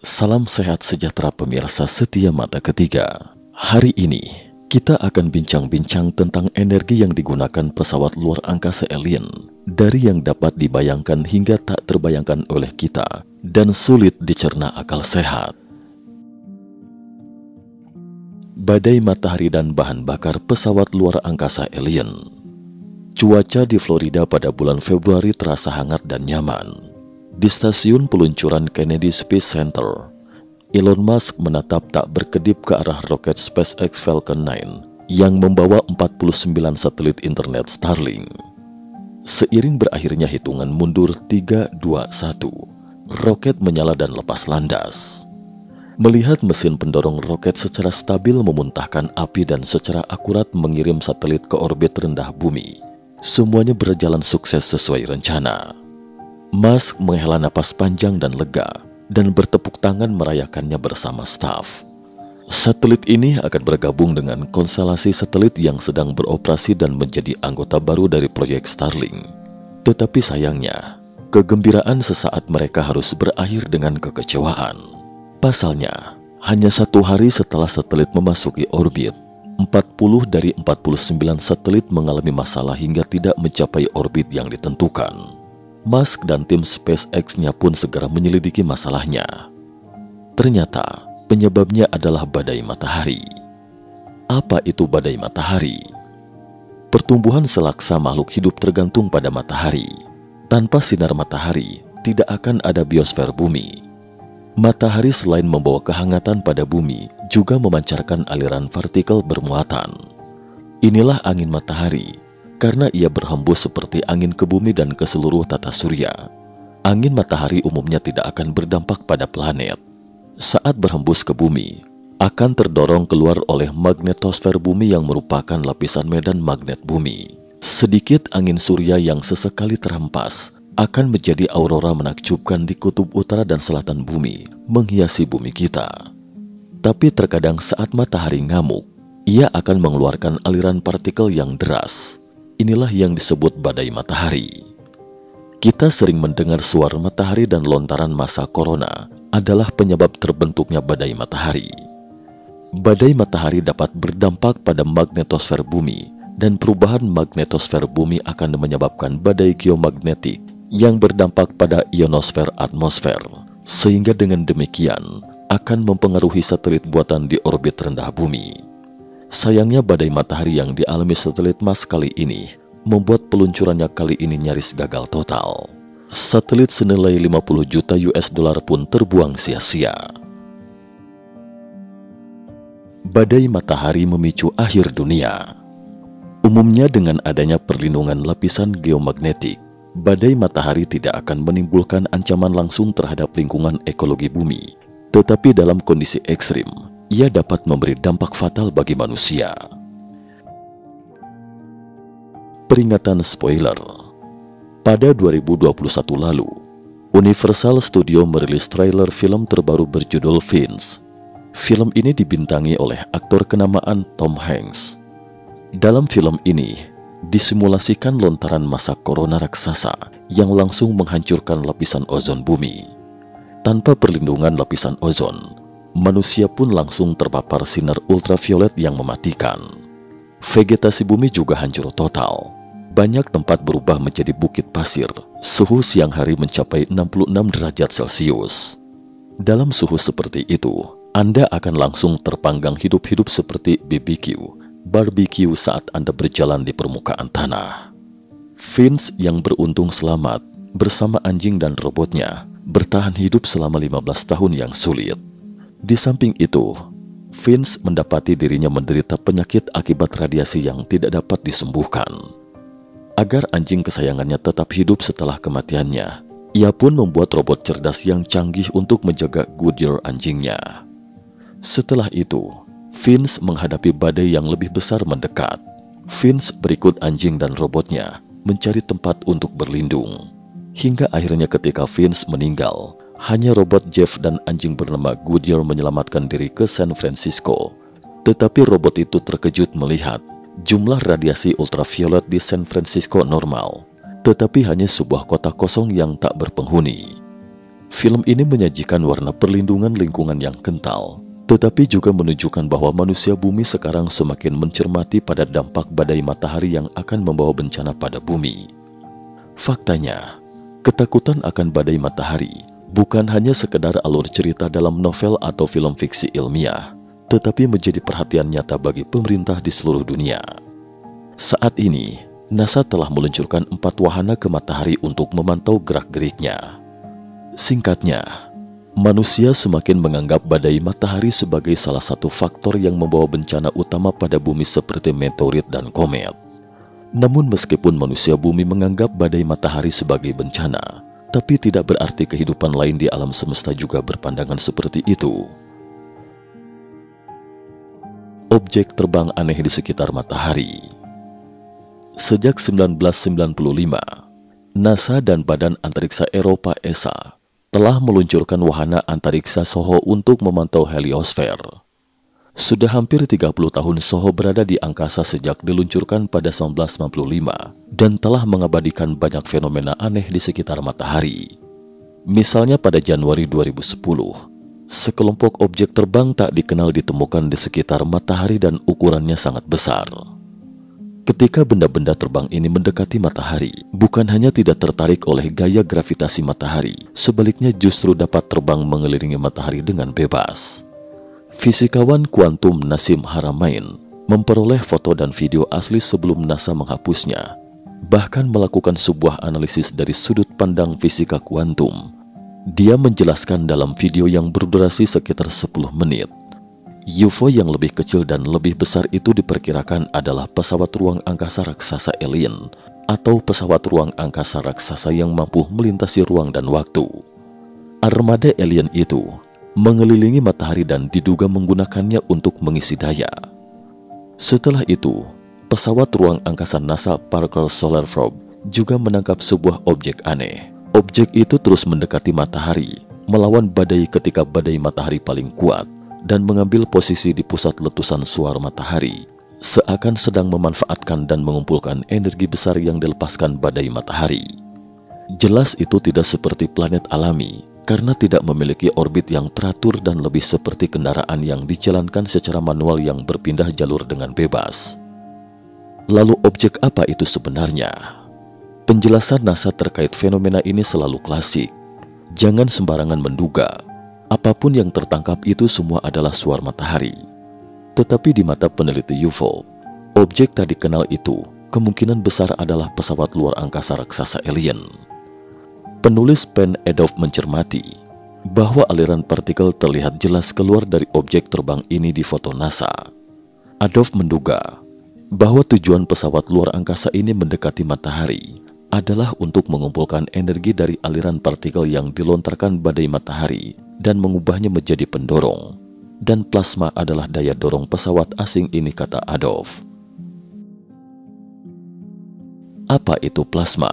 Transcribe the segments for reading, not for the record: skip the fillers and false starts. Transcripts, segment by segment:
Salam sehat sejahtera pemirsa setia mata ketiga. Hari ini kita akan bincang-bincang tentang energi yang digunakan pesawat luar angkasa alien, dari yang dapat dibayangkan hingga tak terbayangkan oleh kita dan sulit dicerna akal sehat. Badai matahari dan bahan bakar pesawat luar angkasa alien. Cuaca di Florida pada bulan Februari terasa hangat dan nyaman. Di stasiun peluncuran Kennedy Space Center, Elon Musk menatap tak berkedip ke arah roket SpaceX Falcon 9 yang membawa 49 satelit internet Starlink. Seiring berakhirnya hitungan mundur 3, 2, 1, roket menyala dan lepas landas. Melihat mesin pendorong roket secara stabil memuntahkan api dan secara akurat mengirim satelit ke orbit rendah bumi, semuanya berjalan sukses sesuai rencana. Musk menghela napas panjang dan lega dan bertepuk tangan merayakannya bersama staf. Satelit ini akan bergabung dengan konstelasi satelit yang sedang beroperasi dan menjadi anggota baru dari proyek Starlink. Tetapi sayangnya, kegembiraan sesaat mereka harus berakhir dengan kekecewaan. Pasalnya, hanya 1 hari setelah satelit memasuki orbit, 40 dari 49 satelit mengalami masalah hingga tidak mencapai orbit yang ditentukan. Musk dan tim SpaceX-nya pun segera menyelidiki masalahnya. Ternyata penyebabnya adalah badai matahari. Apa itu badai matahari? Pertumbuhan selaksa makhluk hidup tergantung pada matahari. Tanpa sinar matahari, tidak akan ada biosfer bumi. Matahari selain membawa kehangatan pada bumi, juga memancarkan aliran partikel bermuatan. Inilah angin matahari. Karena ia berhembus seperti angin ke bumi dan ke seluruh tata surya. Angin matahari umumnya tidak akan berdampak pada planet. Saat berhembus ke bumi, akan terdorong keluar oleh magnetosfer bumi yang merupakan lapisan medan magnet bumi. Sedikit angin surya yang sesekali terhempas akan menjadi aurora menakjubkan di kutub utara dan selatan bumi, menghiasi bumi kita. Tapi terkadang saat matahari ngamuk, ia akan mengeluarkan aliran partikel yang deras. Inilah yang disebut badai matahari. Kita sering mendengar suara matahari dan lontaran massa corona adalah penyebab terbentuknya badai matahari. Badai matahari dapat berdampak pada magnetosfer bumi, dan perubahan magnetosfer bumi akan menyebabkan badai geomagnetik yang berdampak pada ionosfer atmosfer, sehingga dengan demikian akan mempengaruhi satelit buatan di orbit rendah bumi. Sayangnya badai matahari yang dialami satelit Musk kali ini membuat peluncurannya kali ini nyaris gagal total. Satelit senilai 50 juta US dollar pun terbuang sia-sia. Badai matahari memicu akhir dunia. Umumnya dengan adanya perlindungan lapisan geomagnetik, badai matahari tidak akan menimbulkan ancaman langsung terhadap lingkungan ekologi bumi. Tetapi dalam kondisi ekstrim, ia dapat memberi dampak fatal bagi manusia. Peringatan spoiler. Pada 2021 lalu, Universal Studio merilis trailer film terbaru berjudul Fins. Film ini dibintangi oleh aktor kenamaan Tom Hanks. Dalam film ini, disimulasikan lontaran massa corona raksasa yang langsung menghancurkan lapisan ozon bumi. Tanpa perlindungan lapisan ozon, manusia pun langsung terpapar sinar ultraviolet yang mematikan. Vegetasi bumi juga hancur total. Banyak tempat berubah menjadi bukit pasir. Suhu siang hari mencapai 66 derajat Celcius. Dalam suhu seperti itu, Anda akan langsung terpanggang hidup-hidup seperti barbecue saat Anda berjalan di permukaan tanah. Fins yang beruntung selamat bersama anjing dan robotnya bertahan hidup selama 15 tahun yang sulit. Di samping itu, Fins mendapati dirinya menderita penyakit akibat radiasi yang tidak dapat disembuhkan. Agar anjing kesayangannya tetap hidup setelah kematiannya, ia pun membuat robot cerdas yang canggih untuk menjaga Goodyear anjingnya. Setelah itu, Fins menghadapi badai yang lebih besar mendekat. Fins berikut anjing dan robotnya mencari tempat untuk berlindung. Hingga akhirnya ketika Fins meninggal, hanya robot Jeff dan anjing bernama Goodyear menyelamatkan diri ke San Francisco. Tetapi robot itu terkejut melihat jumlah radiasi ultraviolet di San Francisco normal, tetapi hanya sebuah kota kosong yang tak berpenghuni. Film ini menyajikan warna perlindungan lingkungan yang kental, tetapi juga menunjukkan bahwa manusia bumi sekarang semakin mencermati pada dampak badai matahari yang akan membawa bencana pada bumi. Faktanya, ketakutan akan badai matahari bukan hanya sekedar alur cerita dalam novel atau film fiksi ilmiah, tetapi menjadi perhatian nyata bagi pemerintah di seluruh dunia. Saat ini, NASA telah meluncurkan 4 wahana ke matahari untuk memantau gerak-geriknya. Singkatnya, manusia semakin menganggap badai matahari sebagai salah satu faktor yang membawa bencana utama pada bumi seperti meteorit dan komet. Namun meskipun manusia bumi menganggap badai matahari sebagai bencana, tapi tidak berarti kehidupan lain di alam semesta juga berpandangan seperti itu. Objek terbang aneh di sekitar matahari. Sejak 1995, NASA dan Badan Antariksa Eropa ESA telah meluncurkan wahana antariksa SOHO untuk memantau heliosfer. Sudah hampir 30 tahun SOHO berada di angkasa sejak diluncurkan pada 1995 dan telah mengabadikan banyak fenomena aneh di sekitar matahari. Misalnya pada Januari 2010, sekelompok objek terbang tak dikenal ditemukan di sekitar matahari dan ukurannya sangat besar. Ketika benda-benda terbang ini mendekati matahari, bukan hanya tidak tertarik oleh gaya gravitasi matahari, sebaliknya justru dapat terbang mengelilingi matahari dengan bebas. Fisikawan kuantum Nassim Haramein memperoleh foto dan video asli sebelum NASA menghapusnya, bahkan melakukan sebuah analisis dari sudut pandang fisika kuantum. Dia menjelaskan dalam video yang berdurasi sekitar 10 menit, UFO yang lebih kecil dan lebih besar itu diperkirakan adalah pesawat ruang angkasa raksasa alien atau pesawat ruang angkasa raksasa yang mampu melintasi ruang dan waktu. Armada alien itu mengelilingi matahari dan diduga menggunakannya untuk mengisi daya. Setelah itu, pesawat ruang angkasa NASA Parker Solar Probe juga menangkap sebuah objek aneh. Objek itu terus mendekati matahari, melawan badai ketika badai matahari paling kuat, dan mengambil posisi di pusat letusan suar matahari, seakan sedang memanfaatkan dan mengumpulkan energi besar yang dilepaskan badai matahari. Jelas itu tidak seperti planet alami, karena tidak memiliki orbit yang teratur dan lebih seperti kendaraan yang dijalankan secara manual yang berpindah jalur dengan bebas. Lalu objek apa itu sebenarnya? Penjelasan NASA terkait fenomena ini selalu klasik. Jangan sembarangan menduga. Apapun yang tertangkap itu semua adalah suar matahari. Tetapi di mata peneliti UFO, objek tak dikenal itu kemungkinan besar adalah pesawat luar angkasa raksasa alien. Penulis Penn Adolph mencermati bahwa aliran partikel terlihat jelas keluar dari objek terbang ini di foto NASA. Adolph menduga bahwa tujuan pesawat luar angkasa ini mendekati matahari adalah untuk mengumpulkan energi dari aliran partikel yang dilontarkan badai matahari dan mengubahnya menjadi pendorong, dan plasma adalah daya dorong pesawat asing ini, kata Adolph. Apa itu plasma?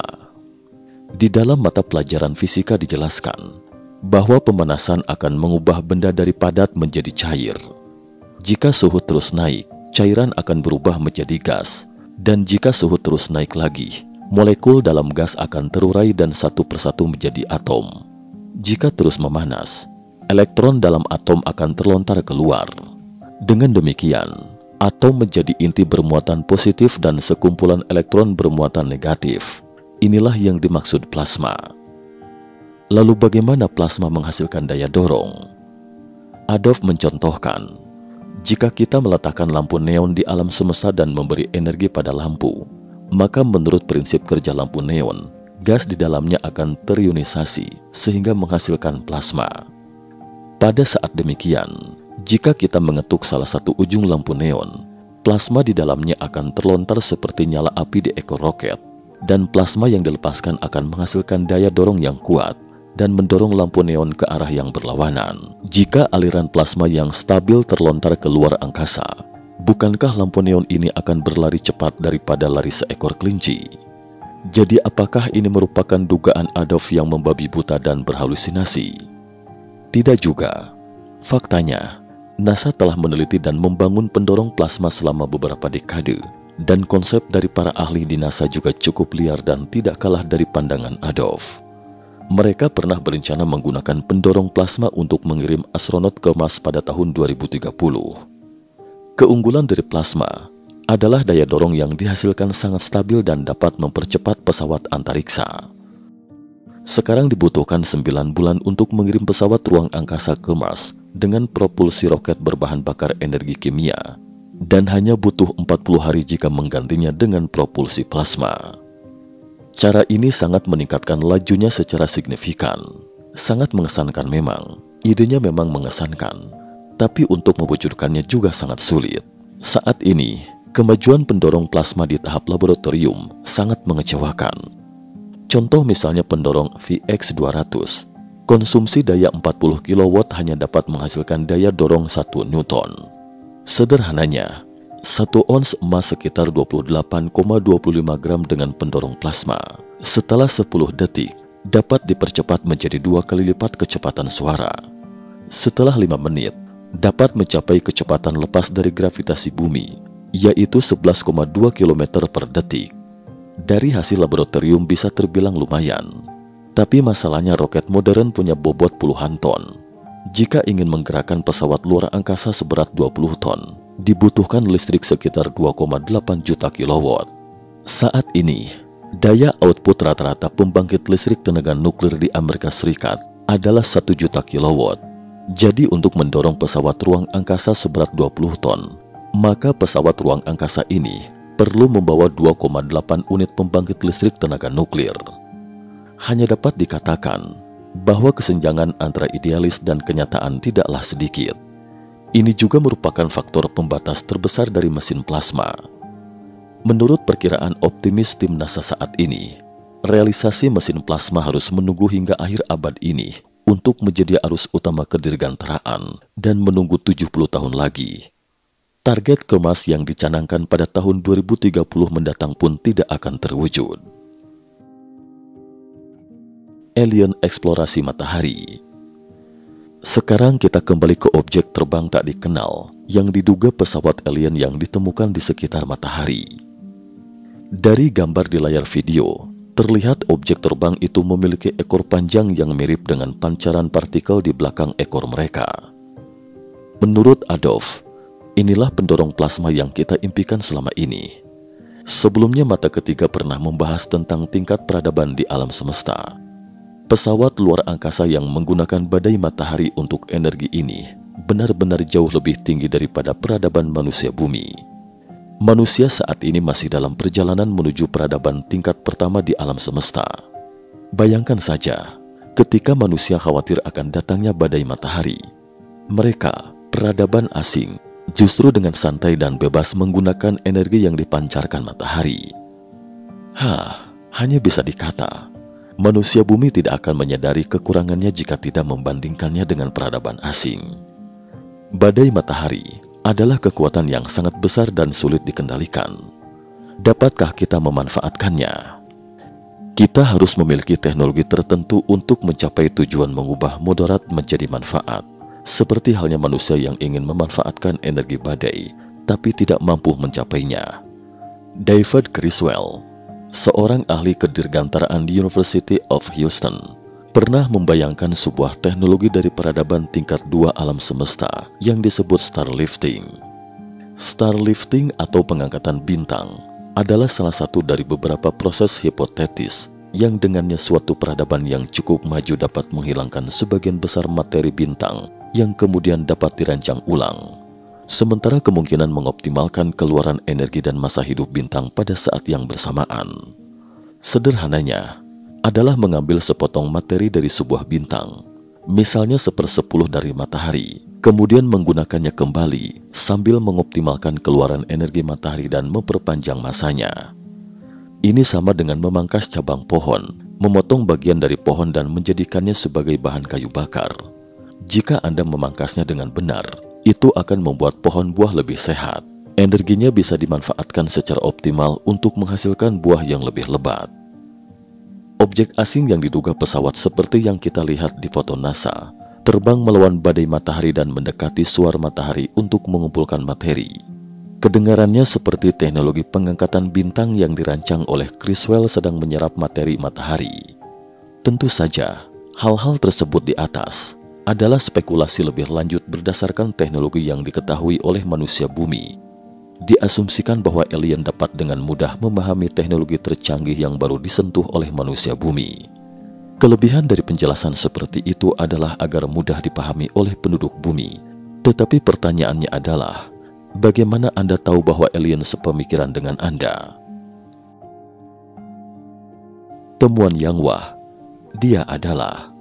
Di dalam mata pelajaran fisika dijelaskan bahwa pemanasan akan mengubah benda dari padat menjadi cair. Jika suhu terus naik, cairan akan berubah menjadi gas, dan jika suhu terus naik lagi, molekul dalam gas akan terurai dan satu persatu menjadi atom. Jika terus memanas, elektron dalam atom akan terlontar keluar. Dengan demikian, atom menjadi inti bermuatan positif dan sekumpulan elektron bermuatan negatif. Inilah yang dimaksud plasma. Lalu bagaimana plasma menghasilkan daya dorong? Adolph mencontohkan, jika kita meletakkan lampu neon di alam semesta dan memberi energi pada lampu, maka menurut prinsip kerja lampu neon, gas di dalamnya akan terionisasi sehingga menghasilkan plasma. Pada saat demikian, jika kita mengetuk salah satu ujung lampu neon, plasma di dalamnya akan terlontar seperti nyala api di ekor roket, dan plasma yang dilepaskan akan menghasilkan daya dorong yang kuat dan mendorong lampu neon ke arah yang berlawanan. Jika aliran plasma yang stabil terlontar ke luar angkasa, bukankah lampu neon ini akan berlari cepat daripada lari seekor kelinci? Jadi apakah ini merupakan dugaan Adolph yang membabi buta dan berhalusinasi? Tidak juga. Faktanya, NASA telah meneliti dan membangun pendorong plasma selama beberapa dekade, dan konsep dari para ahli di NASA juga cukup liar dan tidak kalah dari pandangan Adolph. Mereka pernah berencana menggunakan pendorong plasma untuk mengirim astronot ke Mars pada tahun 2030. Keunggulan dari plasma adalah daya dorong yang dihasilkan sangat stabil dan dapat mempercepat pesawat antariksa. Sekarang dibutuhkan 9 bulan untuk mengirim pesawat ruang angkasa ke Mars dengan propulsi roket berbahan bakar energi kimia, dan hanya butuh 40 hari jika menggantinya dengan propulsi plasma. Cara ini sangat meningkatkan lajunya secara signifikan. Sangat mengesankan memang. Idenya memang mengesankan, tapi untuk mewujudkannya juga sangat sulit. Saat ini, kemajuan pendorong plasma di tahap laboratorium sangat mengecewakan. Contoh misalnya pendorong VX200. Konsumsi daya 40 kW hanya dapat menghasilkan daya dorong 1 Newton. Sederhananya, 1 ons emas sekitar 28,25 gram dengan pendorong plasma. Setelah 10 detik, dapat dipercepat menjadi 2 kali lipat kecepatan suara. Setelah 5 menit, dapat mencapai kecepatan lepas dari gravitasi bumi, yaitu 11,2 km per detik. Dari hasil laboratorium bisa terbilang lumayan. Tapi masalahnya roket modern punya bobot puluhan ton. Jika ingin menggerakkan pesawat luar angkasa seberat 20 ton, dibutuhkan listrik sekitar 2,8 juta kilowatt. Saat ini, daya output rata-rata pembangkit listrik tenaga nuklir di Amerika Serikat adalah 1 juta kilowatt. Jadi untuk mendorong pesawat ruang angkasa seberat 20 ton, maka pesawat ruang angkasa ini perlu membawa 2,8 unit pembangkit listrik tenaga nuklir. Hanya dapat dikatakan bahwa kesenjangan antara idealis dan kenyataan tidaklah sedikit. Ini juga merupakan faktor pembatas terbesar dari mesin plasma. Menurut perkiraan optimis tim NASA saat ini, realisasi mesin plasma harus menunggu hingga akhir abad ini untuk menjadi arus utama kedirgantaraan dan menunggu 70 tahun lagi. Target ke Mars yang dicanangkan pada tahun 2030 mendatang pun tidak akan terwujud. Alien eksplorasi matahari. Sekarang kita kembali ke objek terbang tak dikenal yang diduga pesawat alien yang ditemukan di sekitar matahari. Dari gambar di layar video, terlihat objek terbang itu memiliki ekor panjang yang mirip dengan pancaran partikel di belakang ekor mereka. Menurut Adolf, inilah pendorong plasma yang kita impikan selama ini. Sebelumnya Mata Ketiga pernah membahas tentang tingkat peradaban di alam semesta. Pesawat luar angkasa yang menggunakan badai matahari untuk energi ini benar-benar jauh lebih tinggi daripada peradaban manusia bumi. Manusia saat ini masih dalam perjalanan menuju peradaban tingkat pertama di alam semesta. Bayangkan saja, ketika manusia khawatir akan datangnya badai matahari, mereka, peradaban asing, justru dengan santai dan bebas menggunakan energi yang dipancarkan matahari. Hanya bisa dikata, manusia bumi tidak akan menyadari kekurangannya jika tidak membandingkannya dengan peradaban asing. Badai matahari adalah kekuatan yang sangat besar dan sulit dikendalikan. Dapatkah kita memanfaatkannya? Kita harus memiliki teknologi tertentu untuk mencapai tujuan mengubah mudarat menjadi manfaat, seperti halnya manusia yang ingin memanfaatkan energi badai, tapi tidak mampu mencapainya. David Criswell, seorang ahli kedirgantaraan di University of Houston, pernah membayangkan sebuah teknologi dari peradaban tingkat 2 alam semesta yang disebut starlifting. Starlifting atau pengangkatan bintang adalah salah satu dari beberapa proses hipotetis yang dengannya suatu peradaban yang cukup maju dapat menghilangkan sebagian besar materi bintang yang kemudian dapat dirancang ulang. Sementara kemungkinan mengoptimalkan keluaran energi dan masa hidup bintang pada saat yang bersamaan. Sederhananya adalah mengambil sepotong materi dari sebuah bintang, misalnya 1/10 dari matahari, kemudian menggunakannya kembali sambil mengoptimalkan keluaran energi matahari dan memperpanjang masanya. Ini sama dengan memangkas cabang pohon, memotong bagian dari pohon dan menjadikannya sebagai bahan kayu bakar. Jika Anda memangkasnya dengan benar, itu akan membuat pohon buah lebih sehat. Energinya bisa dimanfaatkan secara optimal untuk menghasilkan buah yang lebih lebat. Objek asing yang diduga pesawat seperti yang kita lihat di foto NASA, terbang melawan badai matahari dan mendekati suar matahari untuk mengumpulkan materi. Kedengarannya seperti teknologi pengangkatan bintang yang dirancang oleh Criswell sedang menyerap materi matahari. Tentu saja, hal-hal tersebut di atas adalah spekulasi lebih lanjut berdasarkan teknologi yang diketahui oleh manusia bumi. Diasumsikan bahwa alien dapat dengan mudah memahami teknologi tercanggih yang baru disentuh oleh manusia bumi. Kelebihan dari penjelasan seperti itu adalah agar mudah dipahami oleh penduduk bumi. Tetapi pertanyaannya adalah, bagaimana Anda tahu bahwa alien sepemikiran dengan Anda? Temuan yang wah, dia adalah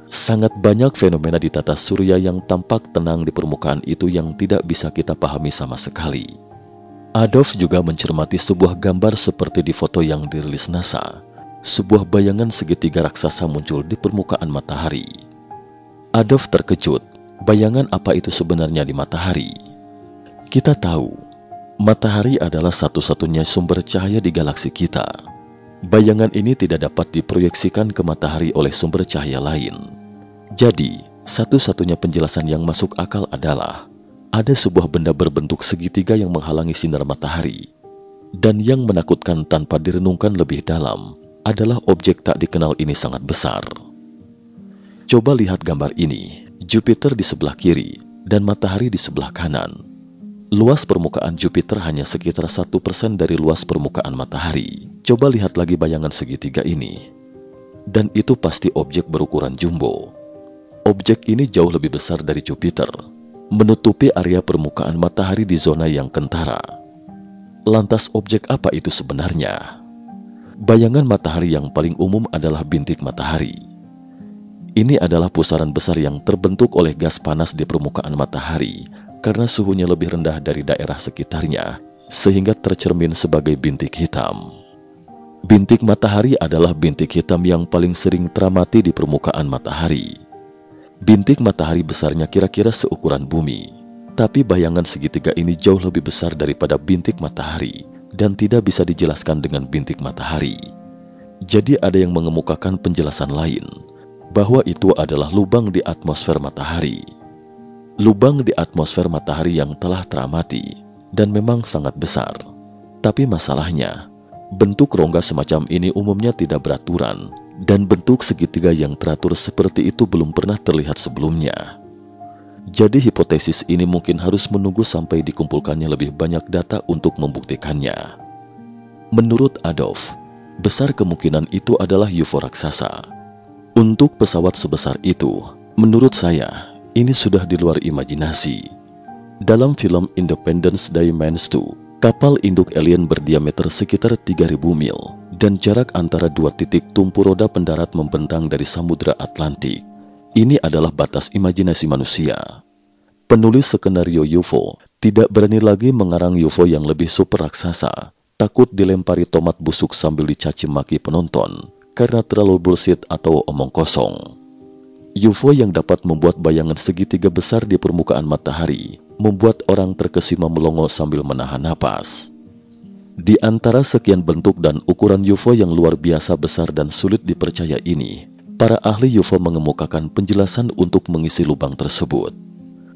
sangat banyak fenomena di tata surya yang tampak tenang di permukaan itu yang tidak bisa kita pahami sama sekali. Adolf juga mencermati sebuah gambar seperti di foto yang dirilis NASA. Sebuah bayangan segitiga raksasa muncul di permukaan matahari. Adolf terkejut, bayangan apa itu sebenarnya di matahari? Kita tahu, matahari adalah satu-satunya sumber cahaya di galaksi kita. Bayangan ini tidak dapat diproyeksikan ke matahari oleh sumber cahaya lain. Jadi, satu-satunya penjelasan yang masuk akal adalah ada sebuah benda berbentuk segitiga yang menghalangi sinar matahari. Dan yang menakutkan tanpa direnungkan lebih dalam adalah objek tak dikenal ini sangat besar. Coba lihat gambar ini, Jupiter di sebelah kiri dan matahari di sebelah kanan. Luas permukaan Jupiter hanya sekitar 1% dari luas permukaan matahari. Coba lihat lagi bayangan segitiga ini. Dan itu pasti objek berukuran jumbo. Objek ini jauh lebih besar dari Jupiter, menutupi area permukaan matahari di zona yang kentara. Lantas objek apa itu sebenarnya? Bayangan matahari yang paling umum adalah bintik matahari. Ini adalah pusaran besar yang terbentuk oleh gas panas di permukaan matahari karena suhunya lebih rendah dari daerah sekitarnya, sehingga tercermin sebagai bintik hitam. Bintik matahari adalah bintik hitam yang paling sering teramati di permukaan matahari. Bintik matahari besarnya kira-kira seukuran bumi, tapi bayangan segitiga ini jauh lebih besar daripada bintik matahari dan tidak bisa dijelaskan dengan bintik matahari. Jadi ada yang mengemukakan penjelasan lain, bahwa itu adalah lubang di atmosfer matahari. Lubang di atmosfer matahari yang telah teramati dan memang sangat besar. Tapi masalahnya, bentuk rongga semacam ini umumnya tidak beraturan dan bentuk segitiga yang teratur seperti itu belum pernah terlihat sebelumnya. Jadi hipotesis ini mungkin harus menunggu sampai dikumpulkannya lebih banyak data untuk membuktikannya. Menurut Adolf, besar kemungkinan itu adalah UFO raksasa. Untuk pesawat sebesar itu, menurut saya, ini sudah di luar imajinasi. Dalam film Independence Day Mans 2, kapal induk alien berdiameter sekitar 3.000 mil dan jarak antara dua titik tumpu roda pendarat membentang dari Samudra Atlantik. Ini adalah batas imajinasi manusia. Penulis skenario UFO tidak berani lagi mengarang UFO yang lebih super raksasa, takut dilempari tomat busuk sambil dicaci maki penonton karena terlalu bullshit atau omong kosong. UFO yang dapat membuat bayangan segitiga besar di permukaan matahari membuat orang terkesima melongo sambil menahan napas. Di antara sekian bentuk dan ukuran UFO yang luar biasa besar dan sulit dipercaya ini, para ahli UFO mengemukakan penjelasan untuk mengisi lubang tersebut.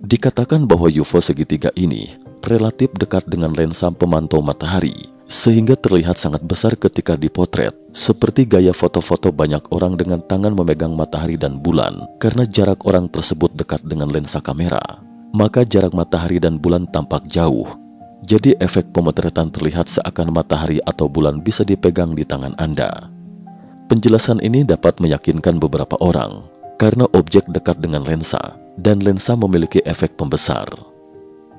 Dikatakan bahwa UFO segitiga ini relatif dekat dengan lensa pemantau matahari, sehingga terlihat sangat besar ketika dipotret, seperti gaya foto-foto banyak orang dengan tangan memegang matahari dan bulan. Karena jarak orang tersebut dekat dengan lensa kamera, maka jarak matahari dan bulan tampak jauh. Jadi efek pemotretan terlihat seakan matahari atau bulan bisa dipegang di tangan Anda. Penjelasan ini dapat meyakinkan beberapa orang, karena objek dekat dengan lensa, dan lensa memiliki efek pembesar.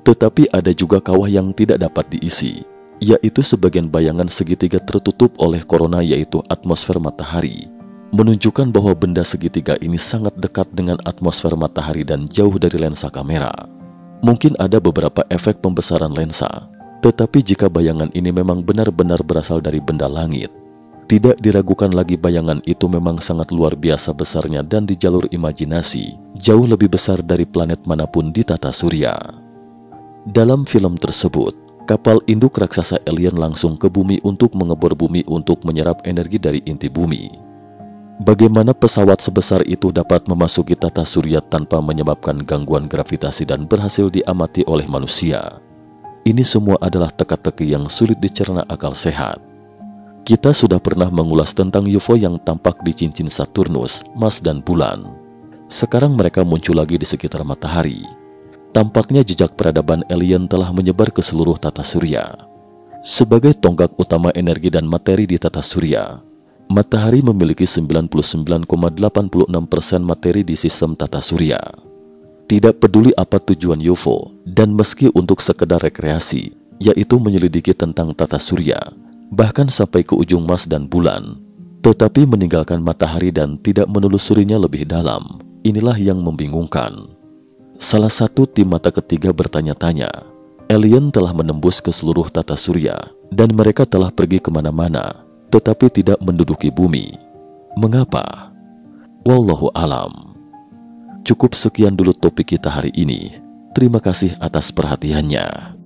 Tetapi ada juga kawah yang tidak dapat diisi, yaitu sebagian bayangan segitiga tertutup oleh korona yaitu atmosfer matahari, menunjukkan bahwa benda segitiga ini sangat dekat dengan atmosfer matahari dan jauh dari lensa kamera. Mungkin ada beberapa efek pembesaran lensa, tetapi jika bayangan ini memang benar-benar berasal dari benda langit, tidak diragukan lagi bayangan itu memang sangat luar biasa besarnya dan di jalur imajinasi jauh lebih besar dari planet manapun di tata surya. Dalam film tersebut, kapal induk raksasa alien langsung ke bumi untuk mengebor bumi untuk menyerap energi dari inti bumi. Bagaimana pesawat sebesar itu dapat memasuki tata surya tanpa menyebabkan gangguan gravitasi dan berhasil diamati oleh manusia? Ini semua adalah teka-teki yang sulit dicerna akal sehat. Kita sudah pernah mengulas tentang UFO yang tampak di cincin Saturnus, Mars, dan bulan. Sekarang mereka muncul lagi di sekitar matahari. Tampaknya jejak peradaban alien telah menyebar ke seluruh tata surya. Sebagai tonggak utama energi dan materi di tata surya, matahari memiliki 99,86% materi di sistem tata surya. Tidak peduli apa tujuan UFO, dan meski untuk sekedar rekreasi, yaitu menyelidiki tentang tata surya, bahkan sampai ke ujung Mars dan bulan, tetapi meninggalkan matahari dan tidak menelusurinya lebih dalam, inilah yang membingungkan. Salah satu tim mata ketiga bertanya-tanya, alien telah menembus ke seluruh tata surya dan mereka telah pergi kemana-mana, tetapi tidak menduduki bumi. Mengapa? Wallahu alam. Cukup sekian dulu topik kita hari ini. Terima kasih atas perhatiannya.